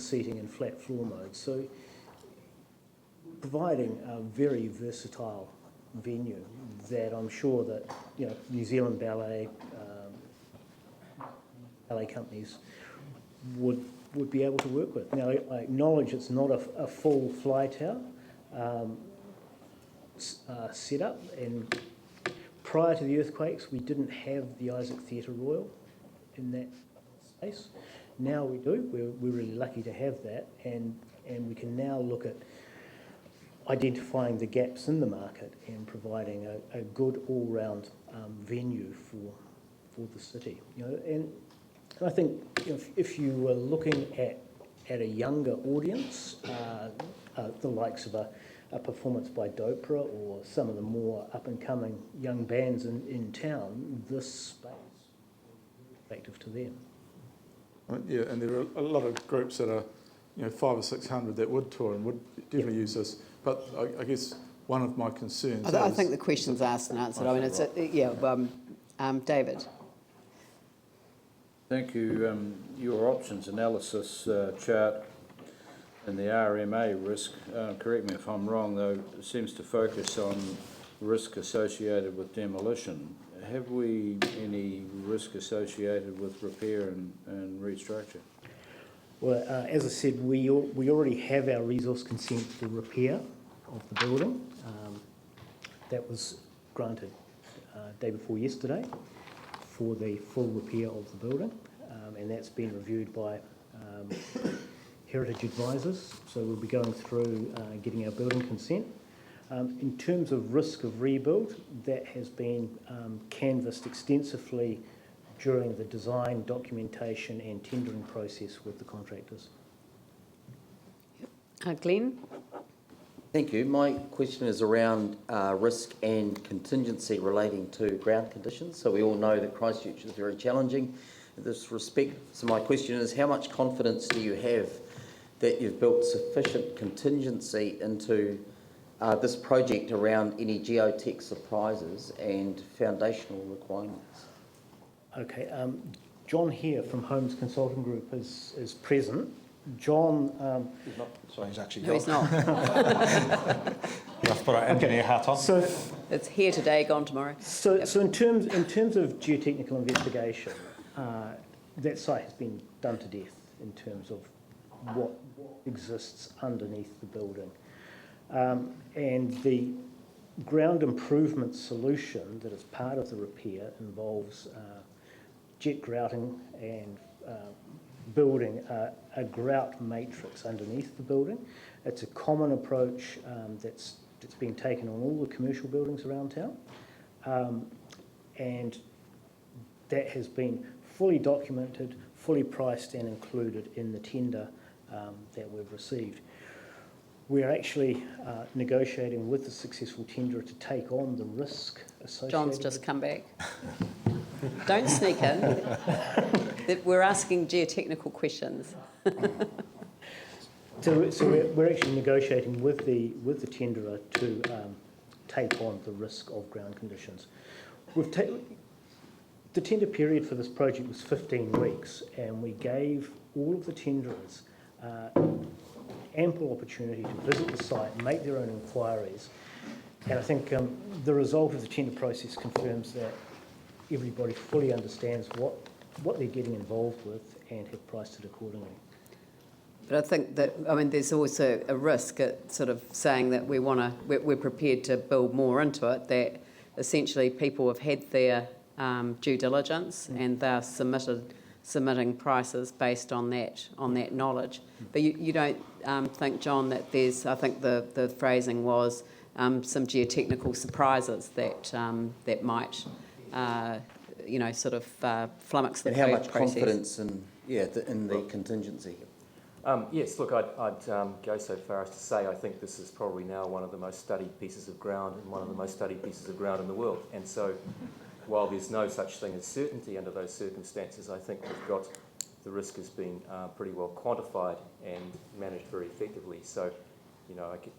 seating and flat floor mode. So providing a very versatile venue that I'm sure that New Zealand ballet companies would be able to work with. Now I acknowledge it's not a full fly tower setup, and prior to the earthquakes we didn't have the Isaac Theatre Royal in that space. Now we do. We're really lucky to have that, and we can now look at identifying the gaps in the market and providing a good all-round venue for the city. And I think if you were looking at a younger audience, the likes of a performance by Dopra or some of the more up-and-coming young bands in town, this space is effective to them. Yeah, and there are a lot of groups that are 500 or 600 that would tour and would definitely use this. But I guess one of my concerns I think the question's asked and answered. I mean, it's David. Thank you. Your options analysis chart and the RMA risk, correct me if I'm wrong though, seems to focus on risk associated with demolition. Have we any risk associated with repair and restructure? Well, as I said, we already have our resource consent for repair of the building. That was granted day before yesterday for the full repair of the building, and that's been reviewed by Heritage Advisors, so we'll be going through getting our building consent. In terms of risk of rebuild, that has been canvassed extensively during the design, documentation and tendering process with the contractors. Glenn? Thank you. My question is around risk and contingency relating to ground conditions. So we all know that Christchurch is very challenging in this respect. So my question is, how much confidence do you have that you've built sufficient contingency into this project around any geotech surprises and foundational requirements? Okay, John here from Holmes Consulting Group is present. John... he's not. Sorry, he's actually No, he's not. You have to put our engineer hat on. So, it's here today, gone tomorrow. So in terms of geotechnical investigation, that site has been done to death in terms of what exists underneath the building. And the ground improvement solution that is part of the repair involves jet grouting and building a grout matrix underneath the building. It's a common approach that's been taken on all the commercial buildings around town, and that has been fully documented, fully priced and included in the tender that we've received. We're actually negotiating with the successful tenderer to take on the risk associated. John's just come back. Don't sneak in. We're asking geotechnical questions. So we're actually negotiating with the tenderer to take on the risk of ground conditions. The tender period for this project was 15 weeks, and we gave all of the tenderers ample opportunity to visit the site, make their own inquiries, and I think the result of the tender process confirms that everybody fully understands what they're getting involved with and have priced it accordingly. But I think that, I mean, there's also a risk at sort of saying that we're prepared to build more into it, that essentially people have had their due diligence and they're submitting prices based on that knowledge. But you don't think, John, that there's, I think the phrasing was some geotechnical surprises that might sort of flummox the process. And how much confidence in the contingency? Yes, look, I'd go so far as to say I think this is probably now one of the most studied pieces of ground and one of the most studied pieces of ground in the world. And so while there's no such thing as certainty under those circumstances, I think we've got the risk has been pretty well quantified and managed very effectively. So,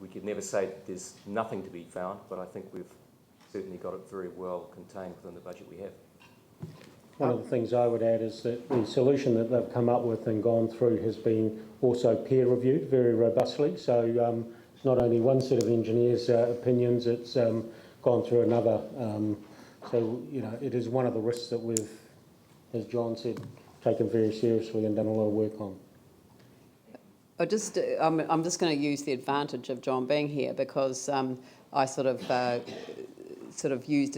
we could never say that there's nothing to be found, but I think we've certainly got it very well contained within the budget we have. One of the things I would add is that the solution that they've come up with and gone through has been also peer reviewed very robustly. So it's not only one set of engineers' opinions, it's gone through another. So, you know, it is one of the risks that we've, as John said, taken very seriously and done a lot of work on. I'm just going to use the advantage of John being here because I sort of used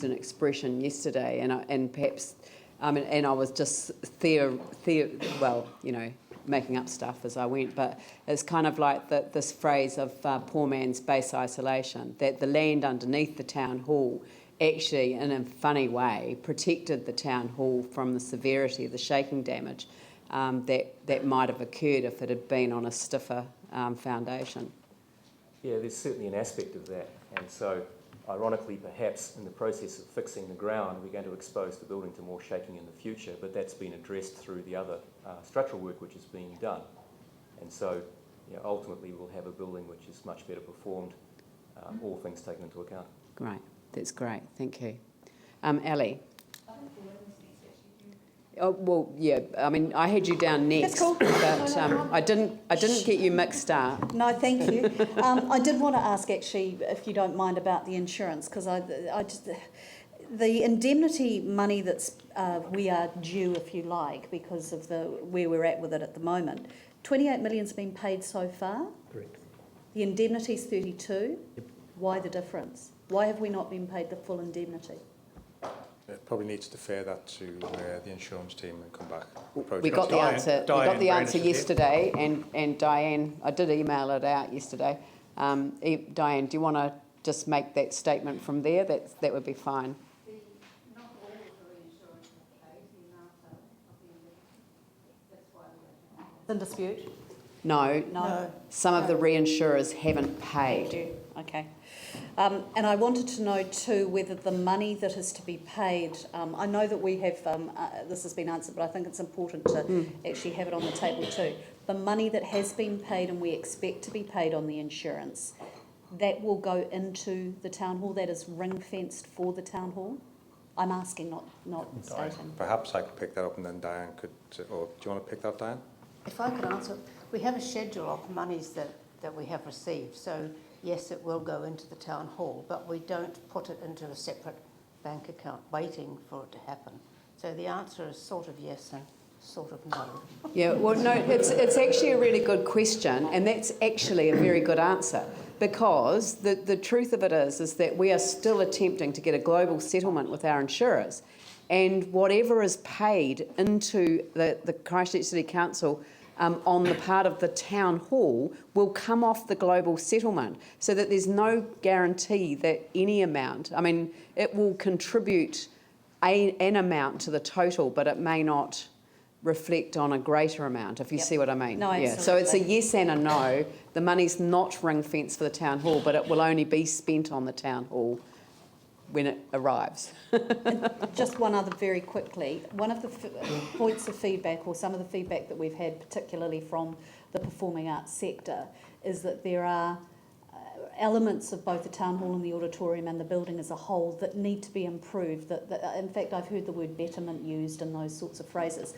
an expression yesterday, and perhaps and I was just making up stuff as I went, but it's kind of like this phrase of poor man's base isolation, that the land underneath the town hall actually, in a funny way, protected the town hall from the severity of the shaking damage that might have occurred if it had been on a stiffer foundation. Yeah, there's certainly an aspect of that. And so, ironically, perhaps in the process of fixing the ground, we're going to expose the building to more shaking in the future, but that's been addressed through the other structural work which is being done. And so, ultimately, we'll have a building which is much better performed, all things taken into account. Great, that's great, thank you. Ali? Oh, well, yeah, I mean, I had you down next, That's cool. but I didn't get you mixed up. No, thank you. I did want to ask, actually, if you don't mind, about the insurance, because the indemnity money that's we are due, if you like, because of where we're at with it at the moment. 28 million's been paid so far. Correct. The indemnity's 32. Yep. Why the difference? Why have we not been paid the full indemnity? It probably needs to defer that to the insurance team and come back. We got the answer. We got the answer yesterday, and Diane, I did email it out yesterday. Diane, do you want to just make that statement from there? That would be fine. Not all of the reinsurance is paid. The amount of the indemnity. That's why we are. It's in dispute. No. Some of the reinsurers haven't paid. Okay. And I wanted to know too whether the money that is to be paid, I know that we have, this has been answered, but I think it's important to actually have it on the table too. The money that has been paid and we expect to be paid on the insurance, that will go into the town hall, that is ring fenced for the town hall? I'm asking, not stating. Perhaps I could pick that up and then Diane could, or do you want to pick that up, Diane? If I could answer, we have a schedule of monies that we have received. So yes, it will go into the town hall, but we don't put it into a separate bank account waiting for it to happen. So the answer is sort of yes and sort of no. Yeah, well, no, it's actually a really good question, and that's actually a very good answer, because the truth of it is that we are still attempting to get a global settlement with our insurers, and whatever is paid into the Christchurch City Council on the part of the town hall will come off the global settlement, so that there's no guarantee that any amount, I mean, it will contribute an amount to the total, but it may not reflect on a greater amount, if you see what I mean. No, yeah. So it's a yes and a no. The money's not ring fenced for the town hall, but it will only be spent on the town hall when it arrives. Just one other very quickly. One of the points of feedback, or some of the feedback that we've had, particularly from the performing arts sector, is that there are elements of both the town hall and the auditorium and the building as a whole that need to be improved. In fact, I've heard the word betterment used in those sorts of phrases.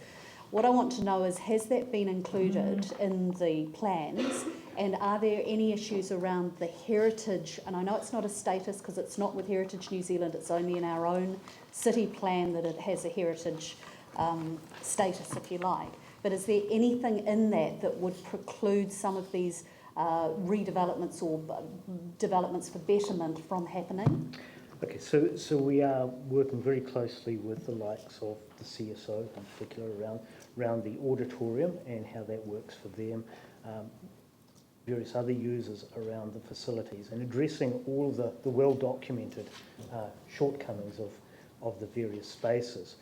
What I want to know is, has that been included in the plans, and are there any issues around the heritage? And I know it's not a status because it's not with Heritage New Zealand, it's only in our own city plan that it has a heritage status, if you like. But is there anything in that would preclude some of these redevelopments or developments for betterment from happening? Okay, so we are working very closely with the likes of the CSO in particular around the auditorium and how that works for them, various other users around the facilities, and addressing all the well-documented shortcomings of the various spaces.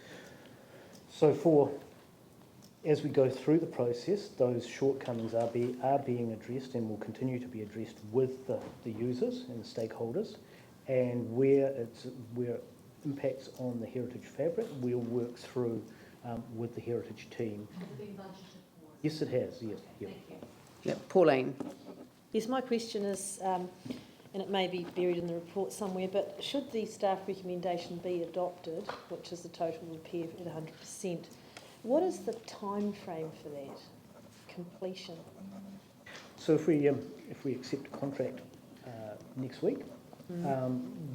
So as we go through the process, those shortcomings are being addressed and will continue to be addressed with the users and the stakeholders. And where it impacts on the heritage fabric, we'll work through with the heritage team. Has it been budgeted for? Yes, it has. Yes. Yep. Thank you. Yeah, Pauline. Yes, my question is, and it may be buried in the report somewhere, but should the staff recommendation be adopted, which is the total repair at 100%, what is the time frame for that completion? So if we accept a contract next week,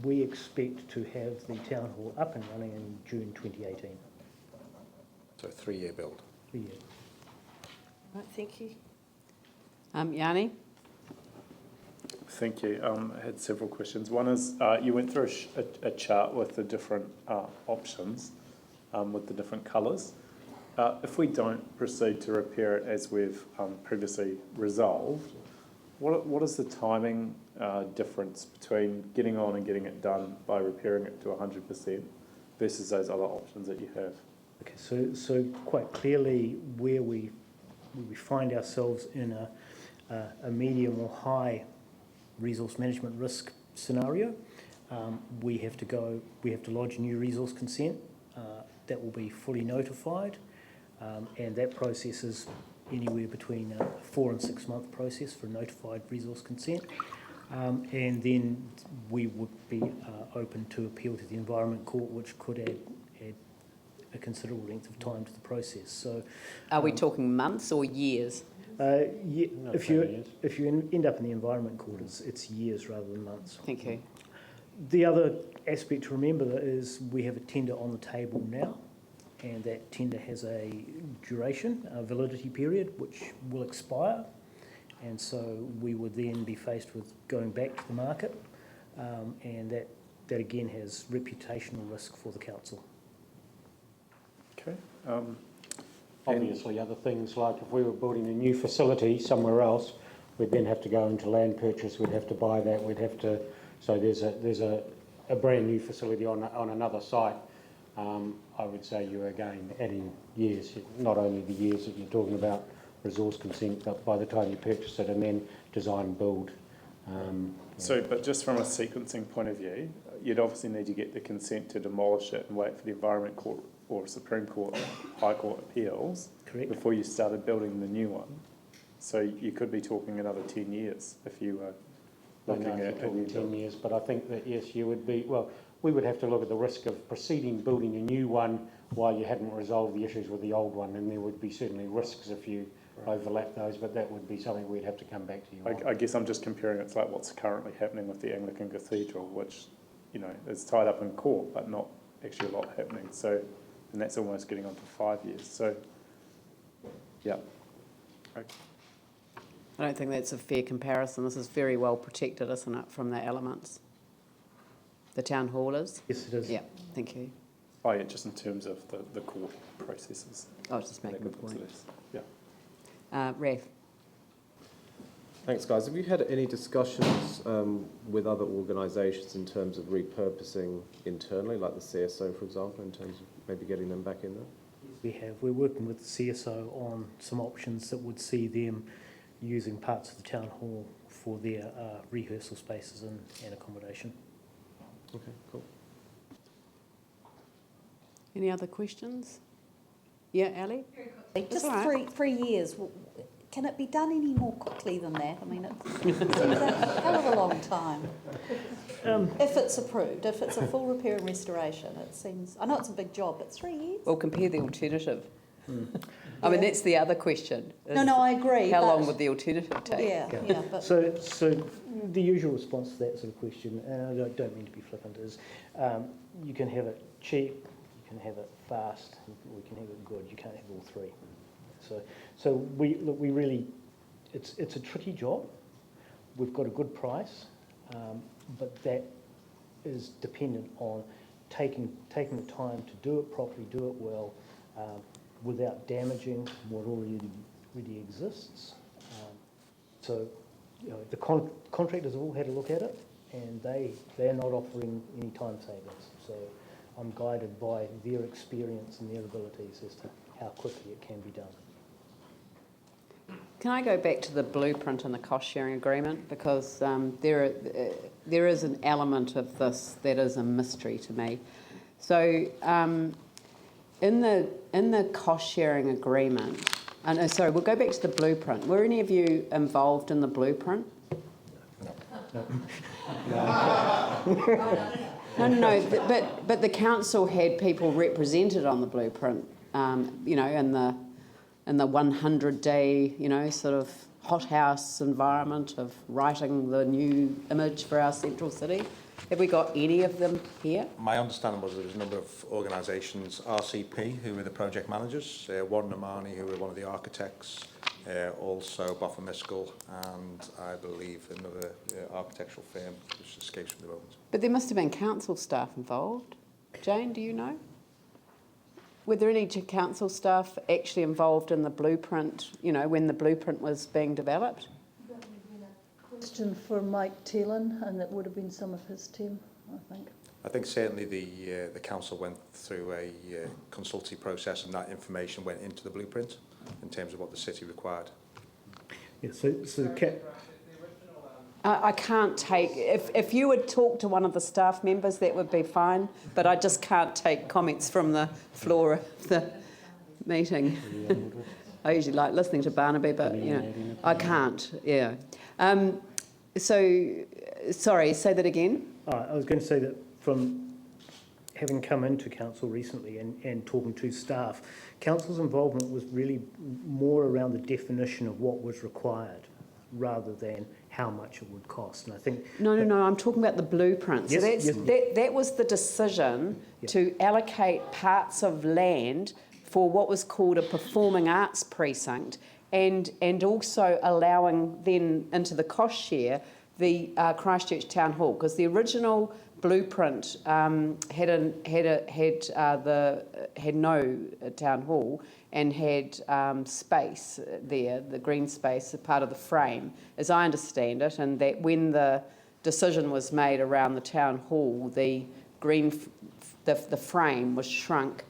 we expect to have the town hall up and running in June 2018. So a 3-year build. 3 years. Right, thank you. Yanni? Thank you. I had several questions. One is, you went through a chart with the different options, with the different colours. If we don't proceed to repair it as we've previously resolved, what is the timing difference between getting on and getting it done by repairing it to 100% versus those other options that you have? Okay, so quite clearly where we find ourselves in a medium or high resource management risk scenario, we have to lodge a new resource consent that will be fully notified, and that process is anywhere between a 4 and 6 month process for notified resource consent, and then we would be open to appeal to the Environment Court, which could add a considerable length of time to the process. So, Are we talking months or years? If you end up in the Environment Court, it's years rather than months. Thank you. The other aspect to remember is we have a tender on the table now, and that tender has a duration, a validity period, which will expire, and so we would then be faced with going back to the market, and that again has reputational risk for the council. Okay. Obviously, other things like if we were building a new facility somewhere else, we'd then have to go into land purchase, we'd have to buy that, we'd have to... So there's a brand new facility on another site. I would say you're again adding years, not only the years that you're talking about resource consent, but by the time you purchase it and then design build. So, but just from a sequencing point of view, you'd obviously need to get the consent to demolish it and wait for the Environment Court or Supreme Court, High Court appeals. Correct. Before you started building the new one. So you could be talking another 10 years if you were looking at a new 10 years, but I think that yes, you would be, well, we would have to look at the risk of proceeding building a new one while you hadn't resolved the issues with the old one, and there would be certainly risks if you overlap those, but that would be something we'd have to come back to you on. I guess I'm just comparing it to like what's currently happening with the Anglican Cathedral, which, you know, is tied up in court, but not actually a lot happening. So, and that's almost getting on to 5 years. So, yeah. Okay. I don't think that's a fair comparison. This is very well protected, isn't it, from the elements? The town hall is? Yes, it is. Yeah, thank you. Oh, yeah, just in terms of the court processes. I was just making a point. Yeah. Raf? Thanks, guys. Have you had any discussions with other organisations in terms of repurposing internally, like the CSO, for example, in terms of maybe getting them back in there? We have. We're working with the CSO on some options that would see them using parts of the town hall for their rehearsal spaces and accommodation. Okay, cool. Any other questions? Yeah, Ali? Just all right. 3 years. Can it be done any more quickly than that? I mean, it seems a hell of a long time. If it's approved, if it's a full repair and restoration, it seems... I know it's a big job, but 3 years? Well, compare the alternative. I mean, that's the other question. No, I agree. How long would the alternative take? Yeah, but... So the usual response to that sort of question, and I don't mean to be flippant, is you can have it cheap, you can have it fast, we can have it good. You can't have all three. So we really, it's a tricky job. We've got a good price, but that is dependent on taking the time to do it properly, do it well, without damaging what already exists. So, you know, the contractors have all had a look at it, and they're not offering any time savings. So I'm guided by their experience and their abilities as to how quickly it can be done. Can I go back to the blueprint and the cost-sharing agreement? Because there is an element of this that is a mystery to me. So in the cost-sharing agreement, sorry, we'll go back to the blueprint. Were any of you involved in the blueprint? But the council had people represented on the blueprint, you know, in the 100-day, you know, sort of hothouse environment of writing the new image for our central city. Have we got any of them here? My understanding was there was a number of organisations, RCP, who were the project managers, Warren Amani, who were one of the architects, also Boffa Miskell, and I believe another architectural firm, which escapes from the moment. But there must have been council staff involved. Jane, do you know? Were there any council staff actually involved in the blueprint, you know, when the blueprint was being developed? Question for Mike Taylon, and it would have been some of his team, I think. I think certainly the council went through a consultancy process, and that information went into the blueprint in terms of what the city required. Yeah, so I can't take, if you would talk to one of the staff members, that would be fine, but I just can't take comments from the floor of the meeting. I usually like listening to Barnaby, but, you know, I can't, yeah. So, sorry, say that again. I was going to say that from having come into council recently and talking to staff, council's involvement was really more around the definition of what was required rather than how much it would cost. And I think No, I'm talking about the blueprint. So Yes, that was the decision to allocate parts of land for what was called a performing arts precinct, and also allowing then into the cost share the Christchurch Town Hall, because the original blueprint had no town hall and had space there, the green space, a part of the frame, as I understand it, and that when the decision was made around the town hall, the frame was shrunk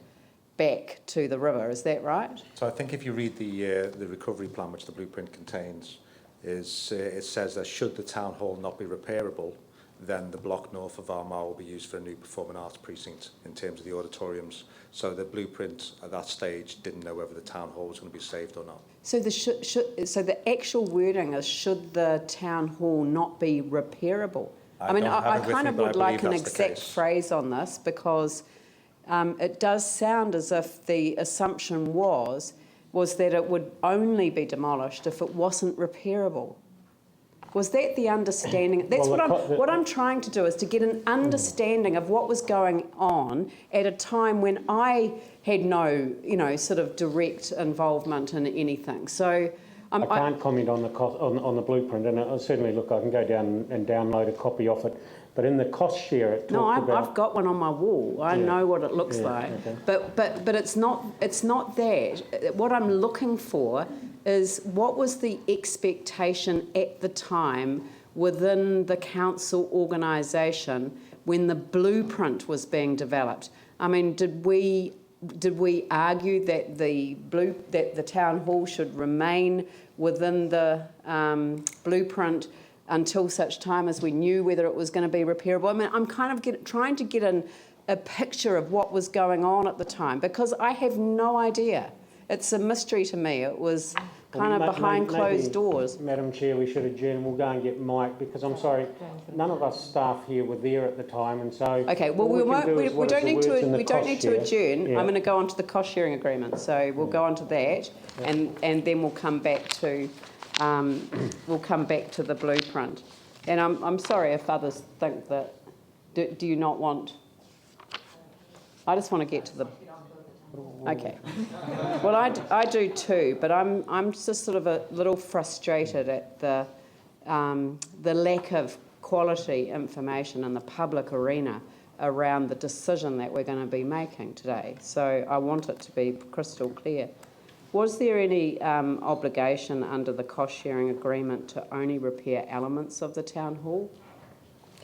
back to the river. Is that right? So I think if you read the recovery plan, which the blueprint contains, it says that should the town hall not be repairable, then the block north of Armagh will be used for a new performing arts precinct in terms of the auditoriums. So the blueprint at that stage didn't know whether the town hall was going to be saved or not. So the actual wording is, should the town hall not be repairable? I kind of would like an exact phrase on this, because it does sound as if the assumption was that it would only be demolished if it wasn't repairable. Was that the understanding? That's what I'm trying to do, is to get an understanding of what was going on at a time when I had no, you know, sort of direct involvement in anything. So I can't comment on the on the blueprint, and certainly, look, I can go down and download a copy of it. But in the cost share, it talked about... I've got one on my wall. I know what it looks like. Okay. But it's not that. What I'm looking for is, what was the expectation at the time within the council organisation when the blueprint was being developed? I mean, did we argue that the town hall should remain within the blueprint until such time as we knew whether it was going to be repairable? I mean, I'm kind of trying to get a picture of what was going on at the time, because I have no idea. It's a mystery to me. It was kind of behind closed doors. Madam Chair, we should adjourn. We'll go and get Mike, because I'm sorry, none of us staff here were there at the time, and so... Okay, well, we don't need to adjourn. Yeah. I'm going to go on to the cost sharing agreement, so we'll go on to that, and then we'll come back to the blueprint. And I'm sorry if others think that... Do you not want... I just want to get to the... Okay. Well, I do too, but I'm just sort of a little frustrated at the lack of quality information in the public arena around the decision that we're going to be making today. So I want it to be crystal clear. Was there any obligation under the cost-sharing agreement to only repair elements of the town hall?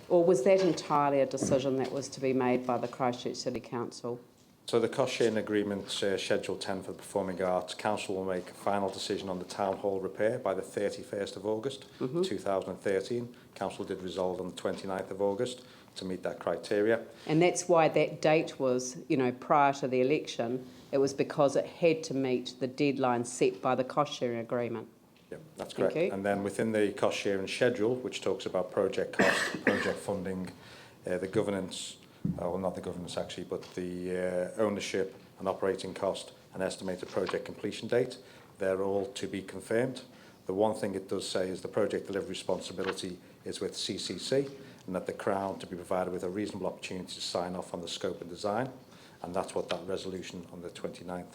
Or was that entirely a decision that was to be made by the Christchurch City Council? So the cost-sharing agreement, Schedule 10 for the Performing Arts, Council will make a final decision on the Town Hall repair by the 31st of August 2013. Council did resolve on the 29th of August to meet that criteria. And that's why that date was, you know, prior to the election. It was because it had to meet the deadline set by the cost-sharing agreement. Yeah, that's Thank correct. you. And then within the cost sharing schedule, which talks about project cost, project funding, the governance, well, not the governance actually, but the ownership and operating cost and estimated project completion date, they're all to be confirmed. The one thing it does say is the project delivery responsibility is with CCC, and that the Crown to be provided with a reasonable opportunity to sign off on the scope and design, and that's what that resolution on the 29th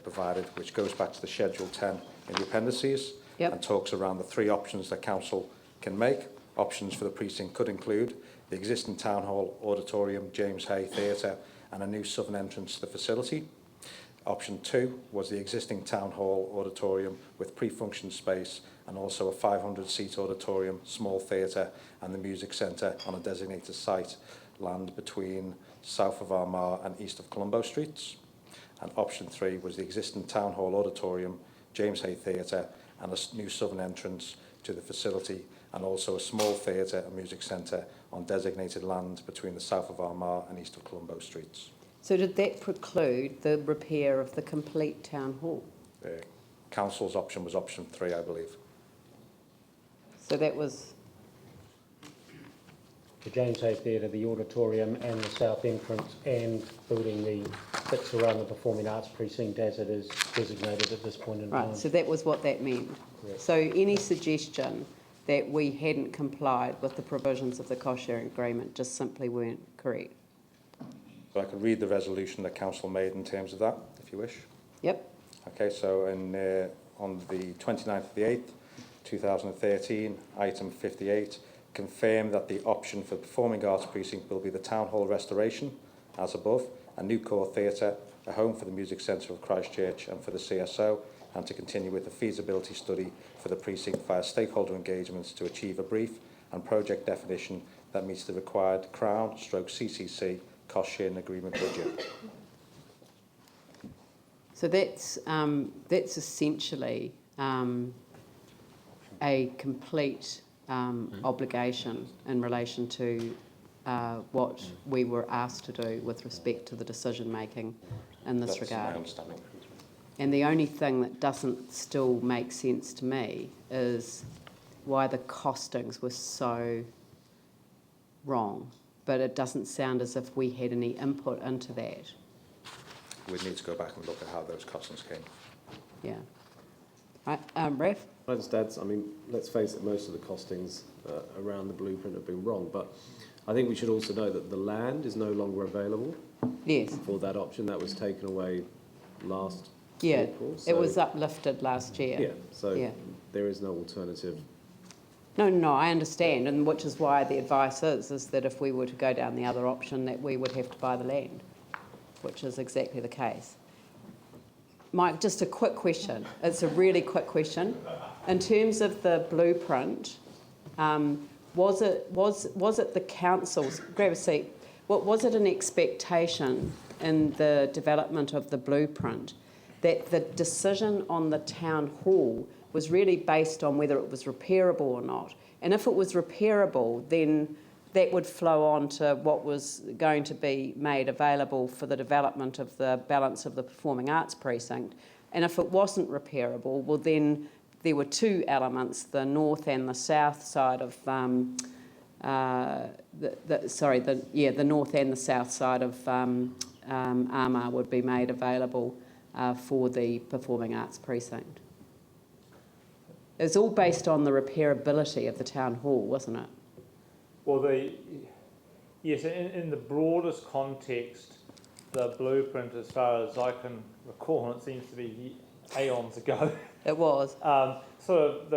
provided, which goes back to the Schedule 10 in the appendices. Yep. And talks around the 3 options that council can make. Options for the precinct could include the existing town hall, auditorium, James Hay Theatre, and a new southern entrance to the facility. Option 2 was the existing town hall, auditorium with pre-function space and also a 500-seat auditorium, small theatre and the music centre on a designated site, land between south of Armagh and east of Colombo Streets. And option 3 was the existing town hall, auditorium, James Hay Theatre and a new southern entrance to the facility, and also a small theatre and music centre on designated land between the south of Armagh and east of Colombo Streets. So did that preclude the repair of the complete town hall? Council's option was option 3, I believe. So that was... The James Hay Theatre, the auditorium and the south entrance, and building the bits around the performing arts precinct as it is designated at this point in time. Right, so that was what that meant. Correct. So any suggestion that we hadn't complied with the provisions of the cost sharing agreement just simply weren't correct? So I could read the resolution that council made in terms of that, if you wish. Yep. Okay, so on the 29th of the 8th, 2013, item 58, confirm that the option for the Performing Arts Precinct will be the Town Hall restoration, as above, a new core theatre, a home for the Music Centre of Christchurch and for the CSO, and to continue with the feasibility study for the precinct via stakeholder engagements to achieve a brief and project definition that meets the required Crown/CCC cost-sharing agreement budget. So that's essentially a complete obligation in relation to what we were asked to do with respect to the decision making in this That's my regard. understanding. And the only thing that doesn't still make sense to me is why the costings were so wrong. But it doesn't sound as if we had any input into that. We'd need to go back and look at how those costings came. Yeah. Right, Raf? I just add, I mean, let's face it, most of the costings around the blueprint have been wrong, but I think we should also know that the land is no longer available. Yes. For that option. That was taken away last Yeah, April. it was uplifted last year. Yeah, so yeah. There is no alternative. No, I understand, and which is why the advice is that if we were to go down the other option, that we would have to buy the land, which is exactly the case. Mike, just a quick question. It's a really quick question. In terms of the blueprint, was it the council's, grab a seat, was it an expectation in the development of the blueprint that the decision on the town hall was really based on whether it was repairable or not? And if it was repairable, then that would flow on to what was going to be made available for the development of the balance of the performing arts precinct. And if it wasn't repairable, well then there were 2 elements, the north and the south side of the north and the south side of Armagh would be made available for the performing arts precinct. It was all based on the repairability of the town hall, wasn't it? Well, yes, in the broadest context, the blueprint, as far as I can recall, and it seems to be aeons ago. It was. Sort of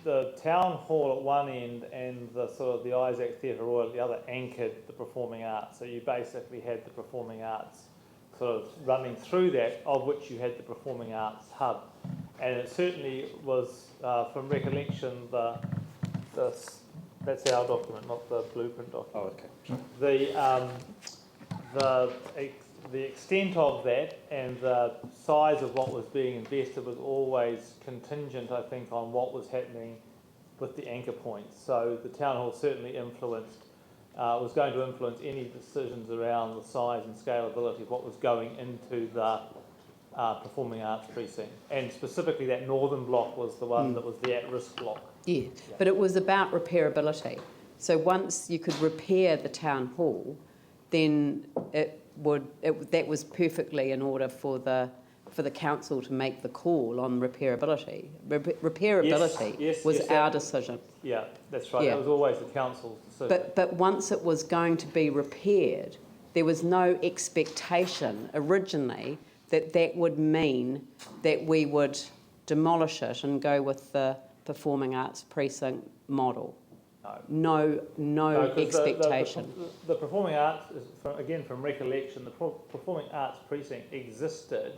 the town hall at one end and the sort of the Isaac Theatre Royal at the other anchored the performing arts. So you basically had the performing arts sort of running through that, of which you had the performing arts hub. And it certainly was, from recollection, that's our document, not the blueprint document. Oh, okay. The extent of that and the size of what was being invested was always contingent, I think, on what was happening with the anchor points. So the town hall certainly was going to influence any decisions around the size and scalability of what was going into the performing arts precinct, and specifically that northern block was the one that was the at-risk block. Yeah, but it was about repairability. So once you could repair the town hall, then that was perfectly in order for the council to make the call on repairability. Repairability was our decision. Yeah, that's right. Yeah. That was always the council's decision. But once it was going to be repaired, there was no expectation originally that would mean that we would demolish it and go with the performing arts precinct model. No 'cause expectation. The performing arts, is from recollection, the performing arts precinct existed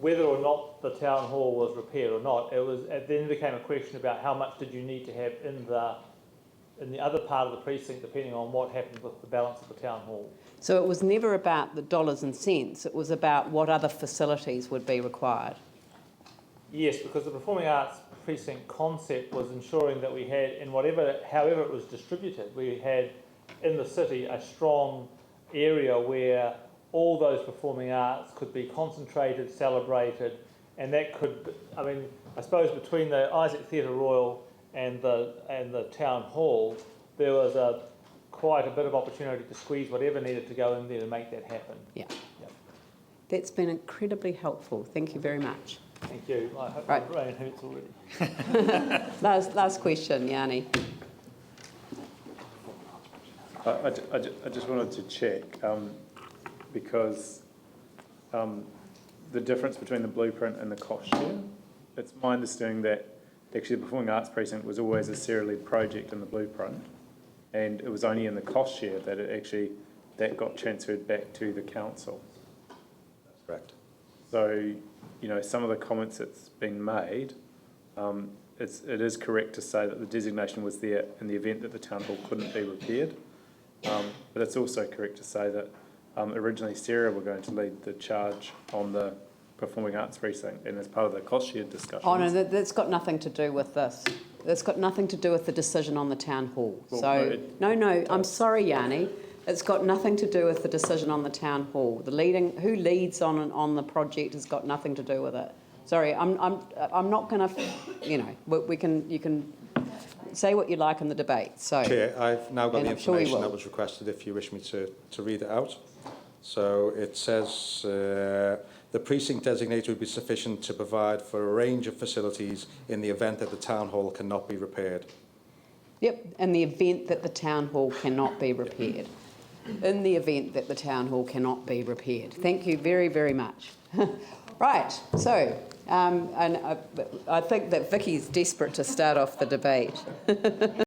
whether or not the town hall was repaired or not. It then became a question about how much did you need to have in the other part of the precinct, depending on what happened with the balance of the town hall. So it was never about the dollars and cents, it was about what other facilities would be required. Yes, because the performing arts precinct concept was ensuring that we had, however it was distributed, we had in the city a strong area where all those performing arts could be concentrated, celebrated, and that could, I suppose between the Isaac Theatre Royal and the town hall, there was quite a bit of opportunity to squeeze whatever needed to go in there to make that happen. Yeah. That's been incredibly helpful. Thank you very much. Thank you. I hope Right. the brain hurts already. Last question, Yanni. I just wanted to check, because the difference between the blueprint and the cost share, it's my understanding that actually the Performing Arts Precinct was always a Sarah-led project in the blueprint, and it was only in the cost share that that got transferred back to the council. That's correct. So, some of the comments that's been made, it is correct to say that the designation was there in the event that the town hall couldn't be repaired, but it's also correct to say that originally Sarah were going to lead the charge on the Performing Arts Precinct, and as part of the cost share discussion. Oh no, that's got nothing to do with this. That's got nothing to do with the decision on the town hall. Well, no, I'm sorry, Yanni. It's got nothing to do with the decision on the town hall. Who leads on the project has got nothing to do with it. Sorry, I'm not going to. You can say what you like in the debate. So, Chair, I've now got the information sure that was requested. If you wish me to read it out, so it says the precinct designator would be sufficient to provide for a range of facilities in the event that the town hall cannot be repaired. Yep, in the event that the town hall cannot be repaired. In the event that the town hall cannot be repaired. Thank you very, very much. Right, so, and I think that Vicky's desperate to start off the debate.